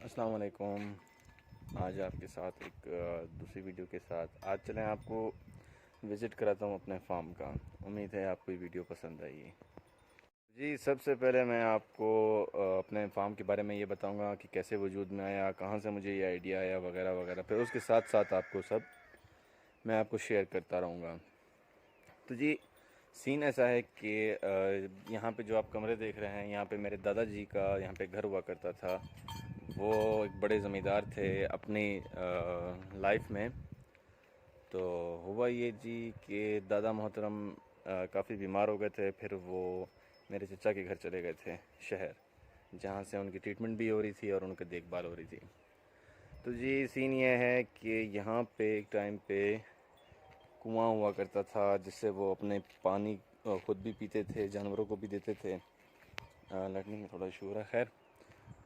अस्सलाम वालेकुम। आज आपके साथ एक दूसरी वीडियो के साथ आज चलें आपको विज़िट कराता हूँ अपने फार्म का। उम्मीद है आपको ये वीडियो पसंद आएगी। जी, सबसे पहले मैं आपको अपने फार्म के बारे में ये बताऊंगा कि कैसे वजूद में आया, कहाँ से मुझे ये आइडिया आया वगैरह वगैरह। फिर उसके साथ साथ आपको सब मैं आपको शेयर करता रहूँगा। तो जी, सीन ऐसा है कि यहाँ पे जो आप कमरे देख रहे हैं, यहाँ पे मेरे दादाजी का यहाँ पे घर हुआ करता था। वो एक बड़े ज़मींदार थे अपनी लाइफ में। तो हुआ ये जी कि दादा मोहतरम काफ़ी बीमार हो गए थे। फिर वो मेरे चचा के घर चले गए थे शहर, जहाँ से उनकी ट्रीटमेंट भी हो रही थी और उनकी देखभाल हो रही थी। तो जी, सीन ये है कि यहाँ पे एक टाइम पे कुआं हुआ करता था, जिससे वो अपने पानी ख़ुद भी पीते थे, जानवरों को भी देते थे। लड़ने में थोड़ा इशू हो रहा है, खैर।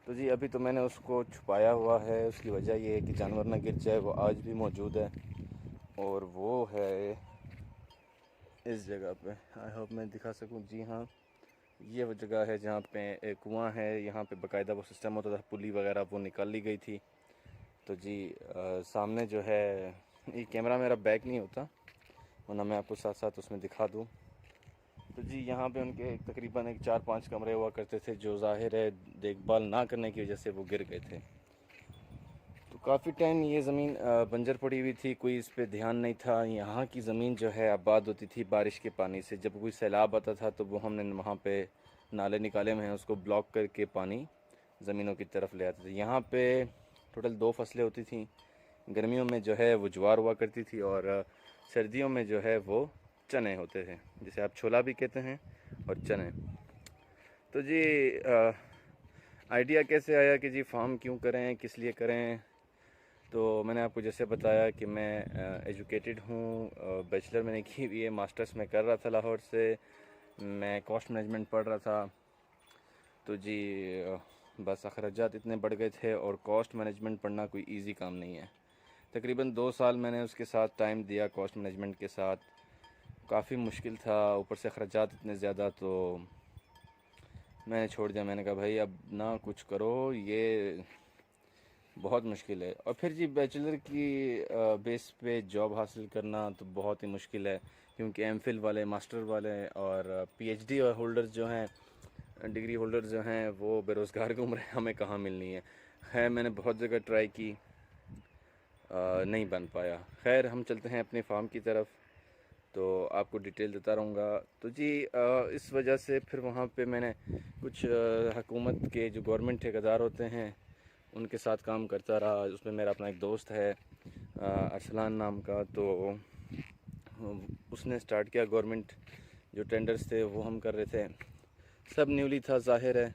तो जी, अभी तो मैंने उसको छुपाया हुआ है। उसकी वजह ये है कि जानवर ना गिर जाए। वो आज भी मौजूद है और वो है इस जगह पे। आई होप मैं दिखा सकूं। जी हाँ, ये वो जगह है जहाँ पे एक कुआं है। यहाँ पे बाकायदा वो सिस्टम होता था, पुली वगैरह वो निकाल ली गई थी। तो जी, सामने जो है, ये कैमरा मेरा बैक नहीं होता, वरना मैं आपको साथ साथ उसमें दिखा दूँ। तो जी, यहाँ पे उनके तकरीबन एक 4-5 कमरे हुआ करते थे, जो ज़ाहिर है देखभाल ना करने की वजह से वो गिर गए थे। तो काफ़ी टाइम ये ज़मीन बंजर पड़ी हुई थी, कोई इस पे ध्यान नहीं था। यहाँ की ज़मीन जो है आबाद होती थी बारिश के पानी से। जब कोई सैलाब आता था तो वो हमने वहाँ पे नाले निकाले हुए हैं, उसको ब्लॉक करके पानी ज़मीनों की तरफ ले आते थे। यहाँ पे टोटल 2 फसलें होती थी। गर्मियों में जो है वो ज्वार हुआ करती थी और सर्दियों में जो है वो चने होते थे, जिसे आप छोला भी कहते हैं, और चने। तो जी, आइडिया कैसे आया कि जी फार्म क्यों करें, किस लिए करें। तो मैंने आपको जैसे बताया कि मैं एजुकेटेड हूँ, बैचलर मैंने की हुई है, मास्टर्स में कर रहा था लाहौर से। मैं कॉस्ट मैनेजमेंट पढ़ रहा था। तो जी, बस अखराजात इतने बढ़ गए थे, और कॉस्ट मैनेजमेंट पढ़ना कोई इजी काम नहीं है। तकरीबन 2 साल मैंने उसके साथ टाइम दिया, कॉस्ट मैनेजमेंट के साथ। काफ़ी मुश्किल था, ऊपर से अखराजात इतने ज़्यादा, तो मैंने छोड़ दिया। मैंने कहा भाई अब ना कुछ करो, ये बहुत मुश्किल है। और फिर जी, बैचलर की बेस पे जॉब हासिल करना तो बहुत ही मुश्किल है, क्योंकि एमफिल वाले, मास्टर वाले और पीएचडी होल्डर्स जो हैं, डिग्री होल्डर्स जो हैं, वो बेरोज़गार घूम रहे हैं। हमें कहाँ मिलनी है। मैंने बहुत जगह ट्राई की, नहीं बन पाया। खैर, हम चलते हैं अपने फार्म की तरफ, तो आपको डिटेल देता रहूँगा। तो जी, इस वजह से फिर वहाँ पे मैंने कुछ हुकूमत के जो गवर्नमेंट ठेकेदार होते हैं उनके साथ काम करता रहा। उसमें मेरा अपना एक दोस्त है, अरसलान नाम का। तो उसने स्टार्ट किया। गवर्नमेंट जो टेंडर्स थे वो हम कर रहे थे। सब न्यूली था, ज़ाहिर है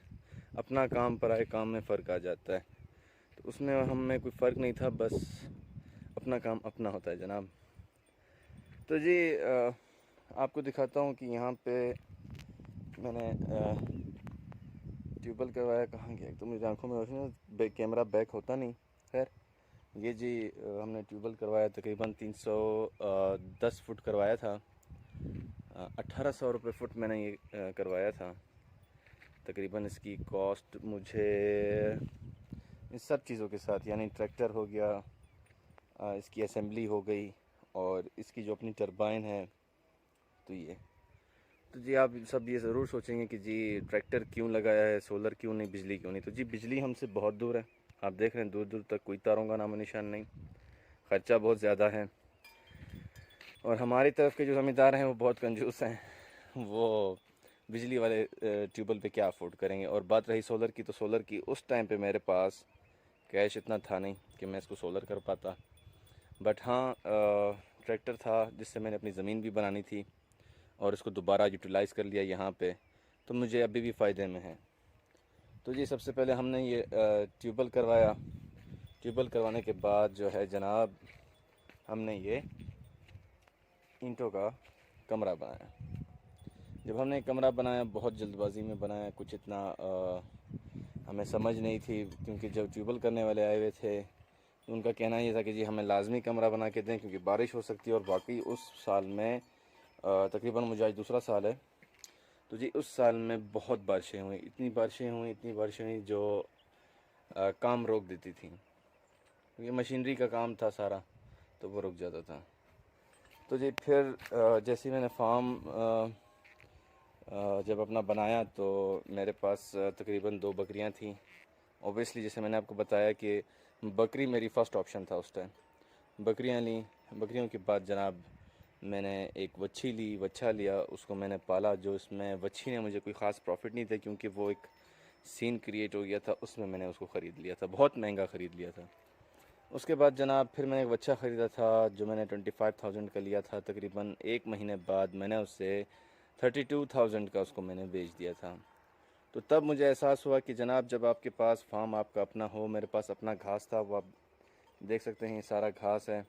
अपना काम पराए काम में फ़र्क आ जाता है। तो उसमें हम में कोई फ़र्क नहीं था, बस अपना काम अपना होता है जनाब। तो जी, आपको दिखाता हूँ कि यहाँ पे मैंने ट्यूबवेल करवाया। कहाँ गया, तो मेरी आंखों में रोशनी, कैमरा बैक होता नहीं। खैर, ये जी, हमने ट्यूबवेल करवाया, तकरीबन 310 फुट करवाया था। 1800 रुपये फ़ुट मैंने ये करवाया था। तकरीबन इसकी कॉस्ट मुझे इन सब चीज़ों के साथ, यानी ट्रैक्टर हो गया, इसकी असेंबली हो गई, और इसकी जो अपनी टरबाइन है, तो ये। तो जी, आप सब ये ज़रूर सोचेंगे कि जी ट्रैक्टर क्यों लगाया है, सोलर क्यों नहीं, बिजली क्यों नहीं। तो जी, बिजली हमसे बहुत दूर है। आप देख रहे हैं दूर दूर तक कोई तारों का नामो निशान नहीं। ख़र्चा बहुत ज़्यादा है, और हमारी तरफ के जो ज़मींदार हैं वो बहुत कंजूस हैं। वो बिजली वाले ट्यूबवेल पे क्या अफोर्ड करेंगे। और बात रही सोलर की, तो सोलर की उस टाइम पे मेरे पास कैश इतना था नहीं कि मैं इसको सोलर कर पाता। बट हाँ, ट्रैक्टर था जिससे मैंने अपनी ज़मीन भी बनानी थी, और इसको दोबारा यूटिलाइज़ कर लिया यहाँ पे, तो मुझे अभी भी फ़ायदे में है। तो जी, सबसे पहले हमने ये ट्यूबवेल करवाया। ट्यूबवेल करवाने के बाद जो है जनाब, हमने ये ईंटों का कमरा बनाया। जब हमने कमरा बनाया, बहुत जल्दबाजी में बनाया, कुछ इतना हमें समझ नहीं थी, क्योंकि जब ट्यूबवेल करने वाले आए हुए थे तो उनका कहना ये था कि जी हमें लाजमी कमरा बना के दें, क्योंकि बारिश हो सकती है। और वाकई उस साल में, तकरीबन मुझे आज दूसरा साल है, तो जी उस साल में बहुत बारिशें हुई, इतनी बारिशें हुई, इतनी बारिशें हुई, जो काम रोक देती थी, क्योंकि मशीनरी का काम था सारा, तो वो रुक जाता था। तो जी फिर जैसे ही मैंने फार्म जब अपना बनाया तो मेरे पास तकरीबन 2 बकरियां थीं। ओबियसली जैसे मैंने आपको बताया कि बकरी मेरी फ़र्स्ट ऑप्शन था उस टाइम। बकरियां ली, बकरियों के बाद जनाब मैंने एक वच्छी ली, वच्छा लिया, उसको मैंने पाला। जो इसमें वच्छी ने मुझे कोई ख़ास प्रॉफिट नहीं था, क्योंकि वो एक सीन क्रिएट हो गया था, उसमें मैंने उसको ख़रीद लिया था, बहुत महंगा ख़रीद लिया था। उसके बाद जनाब फिर मैंने एक बच्चा ख़रीदा था जो मैंने 25,000 का लिया था। तकरीबन 1 महीने बाद मैंने उससे 32,000 का उसको मैंने बेच दिया था। तो तब मुझे एहसास हुआ कि जनाब जब आपके पास फार्म आपका अपना हो, मेरे पास अपना घास था, वो आप देख सकते हैं, ये सारा घास है।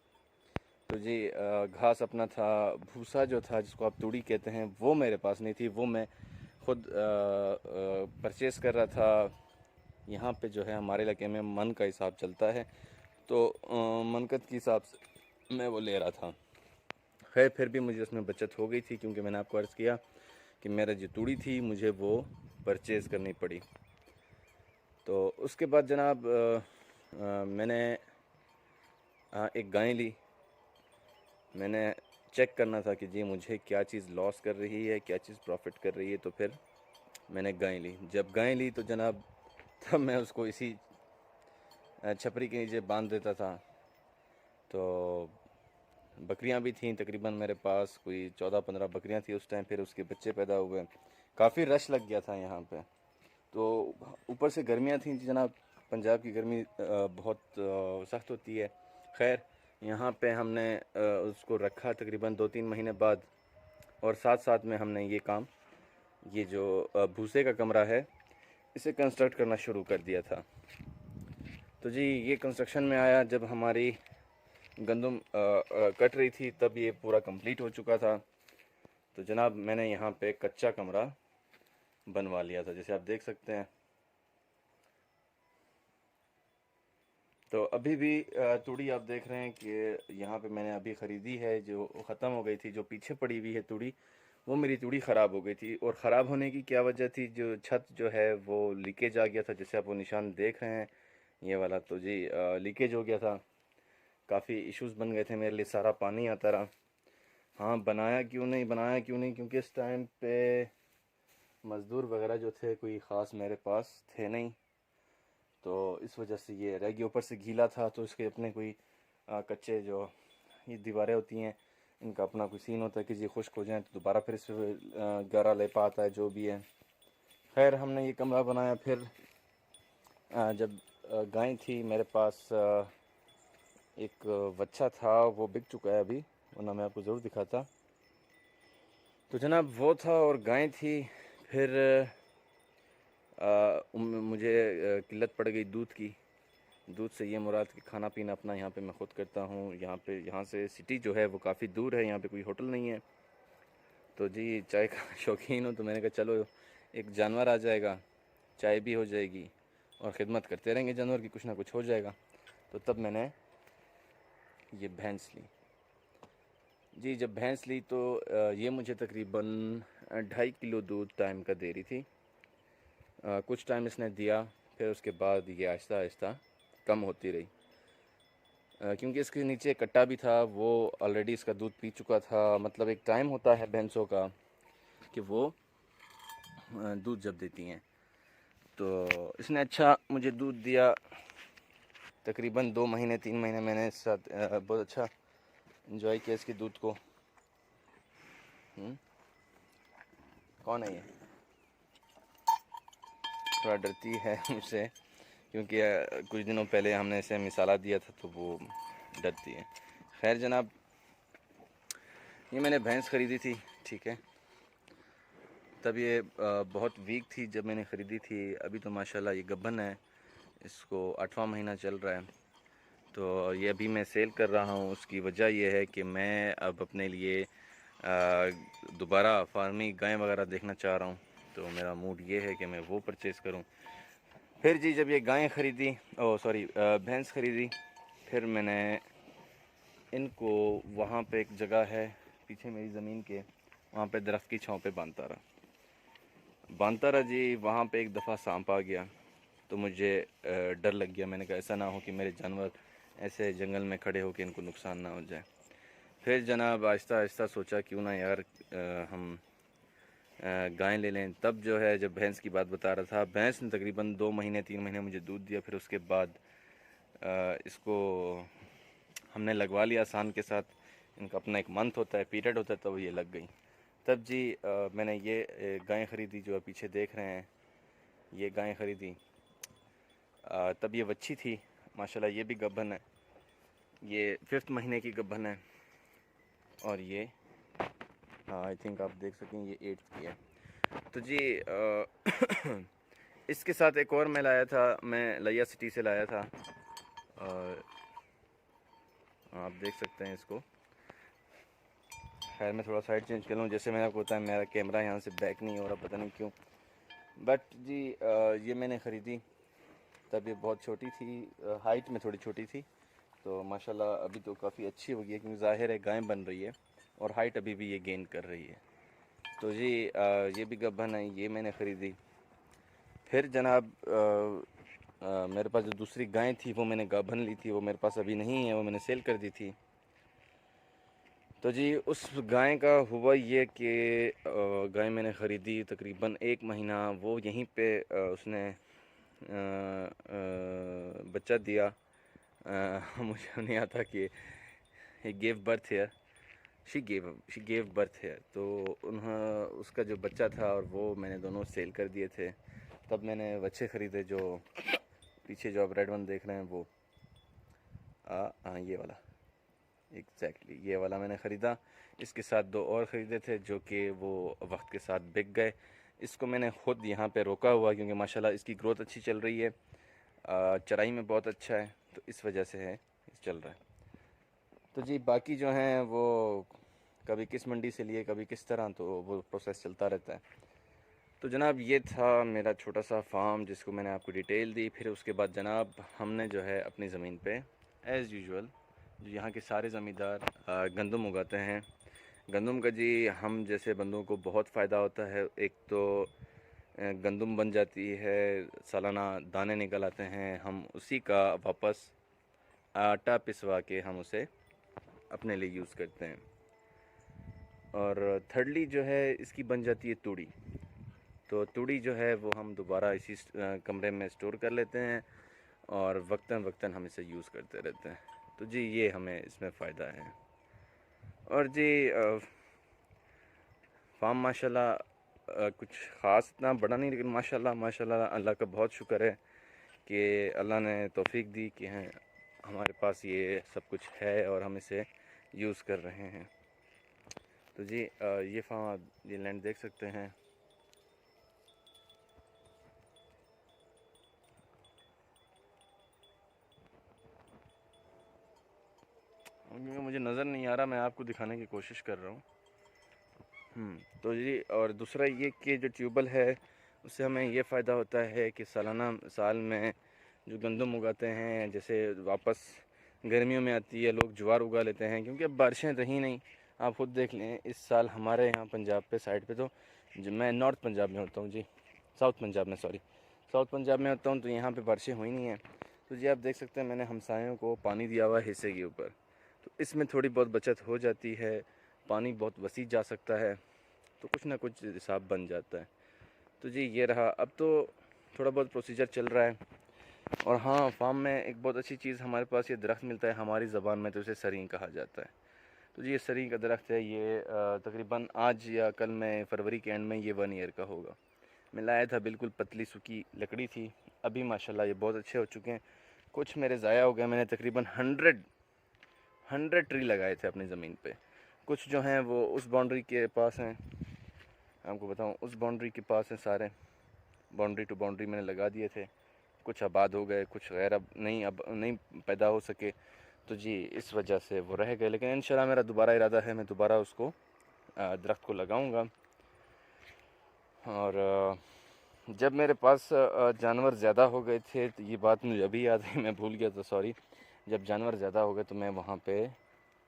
तो जी घास अपना था, भूसा जो था जिसको आप तूड़ी कहते हैं, वो मेरे पास नहीं थी, वो मैं ख़ुद परचेज़ कर रहा था। यहाँ पे जो है हमारे इलाके में मन का हिसाब चलता है, तो मनकत के हिसाब से मैं वो ले रहा था। खैर फिर भी मुझे उसमें बचत हो गई थी, क्योंकि मैंने आपको अर्ज़ किया कि मेरा जो तूड़ी थी मुझे वो परचेज़ करनी पड़ी। तो उसके बाद जनाब मैंने एक गाय ली। मैंने चेक करना था कि जी मुझे क्या चीज़ लॉस कर रही है, क्या चीज़ प्रॉफिट कर रही है। तो फिर मैंने गाय ली। जब गाय ली तो जनाब तब मैं उसको इसी छपरी के नीचे बांध देता था। तो बकरियां भी थीं, तकरीबन मेरे पास कोई 14-15 बकरियां थी उस टाइम। फिर उसके बच्चे पैदा हुए, काफ़ी रश लग गया था यहाँ पे। तो ऊपर से गर्मियाँ थीं जनाब, पंजाब की गर्मी बहुत सख्त होती है। खैर यहाँ पे हमने उसको रखा तकरीबन 2-3 महीने बाद, और साथ साथ में हमने ये काम, ये जो भूसे का कमरा है, इसे कंस्ट्रक्ट करना शुरू कर दिया था। तो जी ये कंस्ट्रक्शन में आया जब हमारी गंदम कट रही थी, तब ये पूरा कंप्लीट हो चुका था। तो जनाब मैंने यहाँ पे कच्चा कमरा बनवा लिया था, जैसे आप देख सकते हैं। तो अभी भी तूड़ी आप देख रहे हैं कि यहाँ पे मैंने अभी ख़रीदी है, जो ख़त्म हो गई थी। जो पीछे पड़ी हुई है तूड़ी, वो मेरी तूड़ी ख़राब हो गई थी। और ख़राब होने की क्या वजह थी, जो छत जो है वो लीकेज आ गया था, जैसे आप वो निशान देख रहे हैं ये वाला। तो जी लीकेज हो गया था, काफ़ी इश्यूज़ बन गए थे मेरे लिए, सारा पानी आता रहा। हाँ बनाया क्यों नहीं, बनाया क्यों नहीं, क्योंकि इस टाइम पे मज़दूर वगैरह जो थे कोई ख़ास मेरे पास थे नहीं, तो इस वजह से ये रह गया। ऊपर से गीला था, तो इसके अपने कोई कच्चे जो ये दीवारें होती हैं, इनका अपना कोई सीन होता है कि जी खुश्क हो जाए तो दोबारा फिर इस पर गारा ले पाता है, जो भी है। खैर हमने ये कमरा बनाया। फिर जब गाय थी मेरे पास, एक बच्चा था, वो बिक चुका है अभी, वरना मैं आपको ज़रूर दिखाता। तो जनाब वो था और गाय थी। फिर मुझे किल्लत पड़ गई दूध की। दूध से ये मुराद कि खाना पीना अपना यहाँ पे मैं ख़ुद करता हूँ। यहाँ से सिटी जो है वो काफ़ी दूर है, यहाँ पे कोई होटल नहीं है। तो जी चाय का शौकीन हूँ, तो मैंने कहा चलो एक जानवर आ जाएगा, चाय भी हो जाएगी और ख़िदमत करते रहेंगे जानवर की, कुछ ना कुछ हो जाएगा। तो तब मैंने ये भैंस ली। जी जब भैंस ली तो ये मुझे तकरीबन 2.5 किलो दूध टाइम का दे रही थी। कुछ टाइम इसने दिया, फिर उसके बाद ये आहिस्ता आहिस्ता कम होती रही, क्योंकि इसके नीचे कट्टा भी था, वो ऑलरेडी इसका दूध पी चुका था। मतलब एक टाइम होता है भैंसों का कि वो दूध जब देती हैं। तो इसने अच्छा मुझे दूध दिया। तकरीबन 2 महीने 3 महीने मैंने इस साथ बहुत अच्छा इंजॉय किया इसके दूध को। कौन है ये? थोड़ा डरती है मुझसे, क्योंकि कुछ दिनों पहले हमने इसे मिसाला दिया था, तो वो डरती है। खैर जनाब ये मैंने भैंस ख़रीदी थी, ठीक है। तब ये बहुत वीक थी जब मैंने ख़रीदी थी। अभी तो माशाल्लाह ये गब्बन है, इसको 8वां महीना चल रहा है। तो ये अभी मैं सेल कर रहा हूँ। उसकी वजह यह है कि मैं अब अपने लिए दोबारा फार्मी गाय वगैरह देखना चाह रहा हूँ। तो मेरा मूड ये है कि मैं वो परचेज़ करूँ। फिर जी जब ये गाय ख़रीदी, भैंस ख़रीदी, फिर मैंने इनको वहाँ पे एक जगह है पीछे मेरी ज़मीन के, वहाँ पे दरख्त की छाँव पे बांधता रहा जी। वहाँ पे एक दफ़ा सांप आ गया। तो मुझे डर लग गया। मैंने कहा ऐसा ना हो कि मेरे जानवर ऐसे जंगल में खड़े हो कि इनको नुकसान ना हो जाए। फिर जनाब आहिस्ता आहिस्ता सोचा क्यों ना यार हम गाय ले लें। तब जो है जब भैंस की बात बता रहा था, भैंस ने तकरीबन 2 महीने 3 महीने मुझे दूध दिया। फिर उसके बाद इसको हमने लगवा लिया आसान के साथ। इनका अपना एक मंथ होता है, पीरियड होता है, तब ये लग गई। तब जी मैंने ये गाय ख़रीदी जो आप पीछे देख रहे हैं, ये गाय ख़रीदी। तब ये बच्ची थी माशाल्लाह, ये भी गब्बन है, ये 5th महीने की गब्बन है। और ये आई थिंक आप देख सकें ये 8th की है। तो जी इसके साथ एक और मैं लाया था, मैं लिया सिटी से लाया था। और आप देख सकते हैं इसको। खैर मैं थोड़ा साइड चेंज कर लूँ, जैसे मैंने आपको बताया मेरा कैमरा यहाँ से बैक नहीं हो रहा, पता नहीं क्यों। बट जी ये मैंने ख़रीदी तब ये बहुत छोटी थी, हाइट में थोड़ी छोटी थी। तो माशाल्लाह अभी तो काफ़ी अच्छी हो गई है, क्योंकि ज़ाहिर है गाय बन रही है और हाइट अभी भी ये गेन कर रही है। तो जी ये भी गब्बन है, ये मैंने ख़रीदी। फिर जनाब मेरे पास जो दूसरी गाय थी वो मैंने गाभन ली थी, वो मेरे पास अभी नहीं है, वो मैंने सेल कर दी थी। तो जी उस गाय का हुआ ये कि गाय मैंने ख़रीदी तकरीबन 1 महीना, वो यहीं पे उसने बच्चा दिया। मुझे नहीं आता कि he gave birth here, she gave birth here. तो उसका जो बच्चा था और वो मैंने दोनों सेल कर दिए थे। तब मैंने बच्चे ख़रीदे, जो पीछे जो आप रेड वन देख रहे हैं वो हाँ ये वाला एग्जैक्टली ये वाला मैंने ख़रीदा। इसके साथ 2 और ख़रीदे थे जो कि वो वक्त के साथ बिक गए। इसको मैंने ख़ुद यहाँ पे रोका हुआ, क्योंकि माशाल्लाह इसकी ग्रोथ अच्छी चल रही है, चराई में बहुत अच्छा है, तो इस वजह से है चल रहा है। तो जी बाकी जो हैं वो कभी किस मंडी से लिए, कभी किस तरह, तो वो प्रोसेस चलता रहता है। तो जनाब ये था मेरा छोटा सा फार्म जिसको मैंने आपको डिटेल दी। फिर उसके बाद जनाब हमने जो है अपनी ज़मीन पे एज़ यूजुअल जो यहाँ के सारे ज़मींदार गंदम उगाते हैं। गंदम का जी हम जैसे बंदों को बहुत फ़ायदा होता है। एक तो गंदम बन जाती है, सालाना दाने निकल आते हैं, हम उसी का वापस आटा पिसवा के हम उसे अपने लिए यूज़ करते हैं। और थर्डली जो है इसकी बन जाती है तूड़ी। तो तूड़ी जो है वो हम दोबारा इसी कमरे में स्टोर कर लेते हैं और वक्तन वक्तन हम इसे यूज़ करते रहते हैं। तो जी ये हमें इसमें फ़ायदा है। और जी फार्म माशाल्लाह कुछ ख़ास इतना बड़ा नहीं, लेकिन माशाल्लाह माशाल्लाह अल्लाह का बहुत शुक्र है कि अल्लाह ने तौफीक दी कि हैं हमारे पास ये सब कुछ है और हम इसे यूज़ कर रहे हैं। तो जी ये फार्म आप ये लैंड देख सकते हैं। क्योंकि मुझे नज़र नहीं आ रहा, मैं आपको दिखाने की कोशिश कर रहा हूँ। तो जी और दूसरा ये कि जो ट्यूबवेल है उससे हमें ये फ़ायदा होता है कि साल में जो गंदम उगाते हैं, जैसे वापस गर्मियों में आती है लोग ज्वार उगा लेते हैं, क्योंकि अब बारिशें रही नहीं। आप खुद देख लें इस साल हमारे यहाँ पंजाब पे साइड पे, तो जो मैं नॉर्थ पंजाब में होता हूँ जी, साउथ पंजाब में सॉरी, साउथ पंजाब में होता हूँ, तो यहाँ पे बारिशें हुई नहीं हैं। तो जी आप देख सकते हैं मैंने हमसायों को पानी दिया हुआ है हिस्से के ऊपर, तो इसमें थोड़ी बहुत बचत हो जाती है, पानी बहुत वसी जा सकता है, तो कुछ ना कुछ हिसाब बन जाता है। तो जी ये रहा। अब तो थोड़ा बहुत प्रोसीजर चल रहा है। और हाँ फार्म में एक बहुत अच्छी चीज़ हमारे पास ये दरख्त मिलता है, हमारी ज़बान में तो इसे सरीं कहा जाता है। तो जी ये सरीं का दरख्त है, ये तकरीबन आज या कल में फरवरी के एंड में ये 1 ईयर का होगा। मैं लाया था, बिल्कुल पतली सूखी लकड़ी थी। अभी माशाल्लाह ये बहुत अच्छे हो चुके हैं। कुछ मेरे ज़ाया हो गए, मैंने तकरीबन 100 ट्री लगाए थे अपनी ज़मीन पे। कुछ जो हैं वो उस बाउंड्री के पास हैं, आपको बताऊं उस बाउंड्री के पास हैं सारे, बाउंड्री टू बाउंड्री मैंने लगा दिए थे। कुछ आबाद हो गए, कुछ गैर अब नहीं पैदा हो सके, तो जी इस वजह से वो रह गए। लेकिन इंशाल्लाह मेरा दोबारा इरादा है, मैं दोबारा उसको दरख्त को लगाऊंगा। और जब मेरे पास जानवर ज़्यादा हो गए थे, तो ये बात मुझे अभी याद है, मैं भूल गया था सॉरी। जब जानवर ज़्यादा हो गए तो मैं वहाँ पे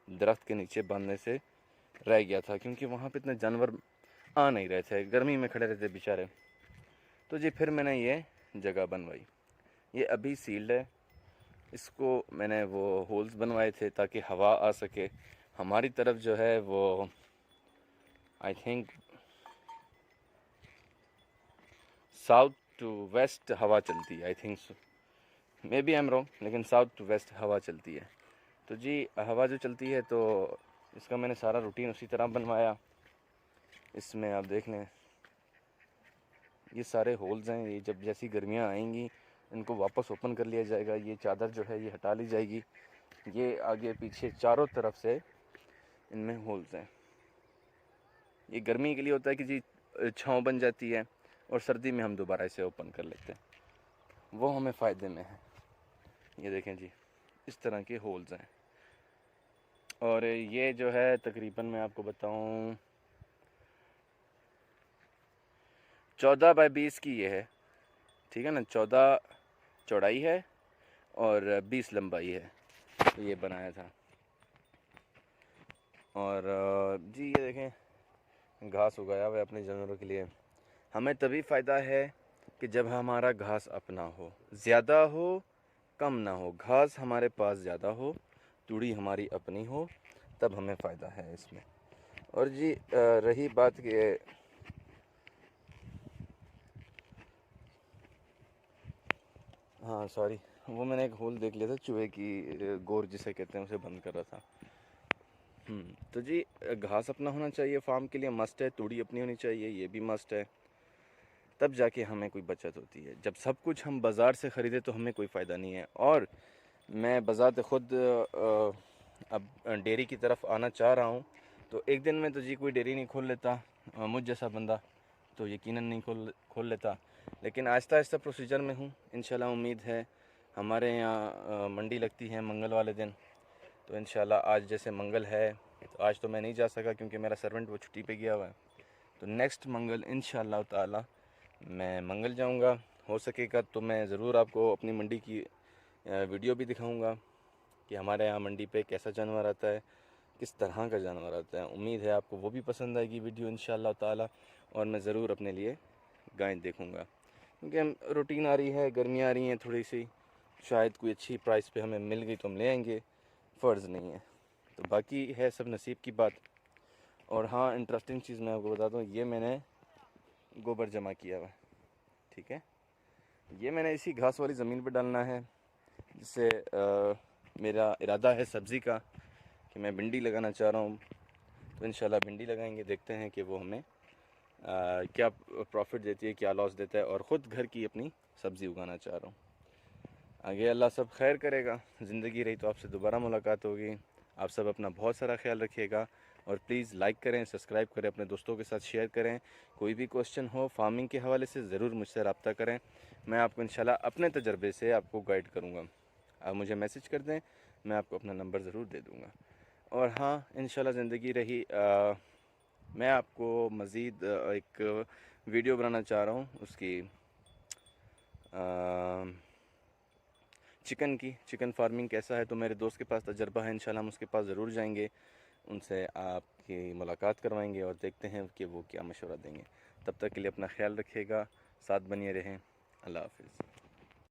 दरख्त के नीचे बांधने से रह गया था, क्योंकि वहाँ पे इतने जानवर आ नहीं रहे थे, गर्मी में खड़े रहते बेचारे। तो जी फिर मैंने ये जगह बनवाई। ये अभी सील्ड है। इसको मैंने वो होल्स बनवाए थे ताकि हवा आ सके। हमारी तरफ जो है वो I think south to west हवा चलती है, I think so, may be I am wrong, लेकिन साउथ टू वेस्ट हवा चलती है। तो जी हवा जो चलती है तो इसका मैंने सारा रूटीन उसी तरह बनवाया। इसमें आप देख लें, ये सारे होल्स हैं, ये जब जैसी गर्मियाँ आएंगी इनको वापस ओपन कर लिया जाएगा। ये चादर जो है ये हटा ली जाएगी। ये आगे पीछे चारों तरफ से इनमें होल्स हैं। ये गर्मी के लिए होता है कि जी छाँव बन जाती है, और सर्दी में हम दोबारा इसे ओपन कर लेते हैं, वो हमें फ़ायदे में है। ये देखें जी, इस तरह के होल्स हैं। और ये जो है तकरीबन मैं आपको बताऊं 14 बाई 20 की ये है, ठीक है ना। 14 चौड़ाई है और 20 लंबाई है, तो ये बनाया था। और जी ये देखें घास उगाया हुआ है अपने जानवरों के लिए। हमें तभी फ़ायदा है कि जब हमारा घास अपना हो, ज़्यादा हो कम ना हो, घास हमारे पास ज़्यादा हो, तूड़ी हमारी अपनी हो, तब हमें फ़ायदा है इसमें। और जी रही बात कि हाँ सॉरी, वो मैंने एक होल देख लिया था, चूहे की गोर जिसे कहते हैं उसे बंद कर रहा था। तो जी घास अपना होना चाहिए, फार्म के लिए मस्ट है। तूड़ी अपनी होनी चाहिए, ये भी मस्ट है। तब जाके हमें कोई बचत होती है। जब सब कुछ हम बाज़ार से ख़रीदे तो हमें कोई फ़ायदा नहीं है। और मैं बज़ात ख़ुद अब डेयरी की तरफ आना चाह रहा हूँ, तो एक दिन में तो जी कोई डेयरी नहीं खोल लेता, मुझ जैसा बंदा तो यकीनन नहीं खोल लेता। लेकिन आहिस्ता आहिस्ता प्रोसीजर में हूँ, इंशाल्लाह उम्मीद है। हमारे यहाँ मंडी लगती है मंगल वाले दिन, तो इंशाल्लाह आज जैसे मंगल है, तो आज तो मैं नहीं जा सका क्योंकि मेरा सर्वेंट वो छुट्टी पे गया हुआ है। तो नेक्स्ट मंगल इंशाल्लाह ताला मैं मंगल जाऊंगा। हो सकेगा तो मैं ज़रूर आपको अपनी मंडी की वीडियो भी दिखाऊंगा कि हमारे यहाँ मंडी पे कैसा जानवर आता है, किस तरह का जानवर आता है। उम्मीद है आपको वो भी पसंद आएगी वीडियो इंशाल्लाह ताला। और मैं ज़रूर अपने लिए गाय देखूंगा, क्योंकि हम रूटीन आ रही है, गर्मियाँ आ रही हैं थोड़ी सी, शायद कोई अच्छी प्राइस पे हमें मिल गई तो हम ले आएंगे, फ़र्ज़ नहीं है। तो बाकी है सब नसीब की बात। और हाँ, इंटरेस्टिंग चीज़ मैं आपको बता दूँ, ये मैंने गोबर जमा किया हुआ है, ठीक है। ये मैंने इसी घास वाली ज़मीन पर डालना है, जिससे मेरा इरादा है सब्ज़ी का कि मैं भिंडी लगाना चाह रहा हूँ। तो इंशाल्लाह भिंडी लगाएंगे, देखते हैं कि वो हमें क्या प्रॉफिट देती है, क्या लॉस देता है। और ख़ुद घर की अपनी सब्ज़ी उगाना चाह रहा हूँ। आगे अल्लाह सब खैर करेगा, ज़िंदगी रही तो आपसे दोबारा मुलाकात होगी। आप सब अपना बहुत सारा ख्याल रखिएगा, और प्लीज़ लाइक करें, सब्सक्राइब करें, अपने दोस्तों के साथ शेयर करें। कोई भी क्वेश्चन हो फार्मिंग के हवाले से ज़रूर मुझसे रब्ता करें, मैं आपको इंशाल्लाह अपने तजर्बे से आपको गाइड करूँगा। आप मुझे मैसेज कर दें, मैं आपको अपना नंबर ज़रूर दे दूँगा। और हाँ, इंशाल्लाह ज़िंदगी रही मैं आपको मज़ीद एक वीडियो बनाना चाह रहा हूँ उसकी, चिकन फार्मिंग कैसा है। तो मेरे दोस्त के पास तजर्बा है, इंशाल्लाह हम उसके पास ज़रूर जाएंगे, उनसे आपकी मुलाकात करवाएंगे और देखते हैं कि वो क्या मशवरा देंगे। तब तक के लिए अपना ख्याल रखिएगा, साथ बनिए रहें। अल्लाह हाफ़िज़।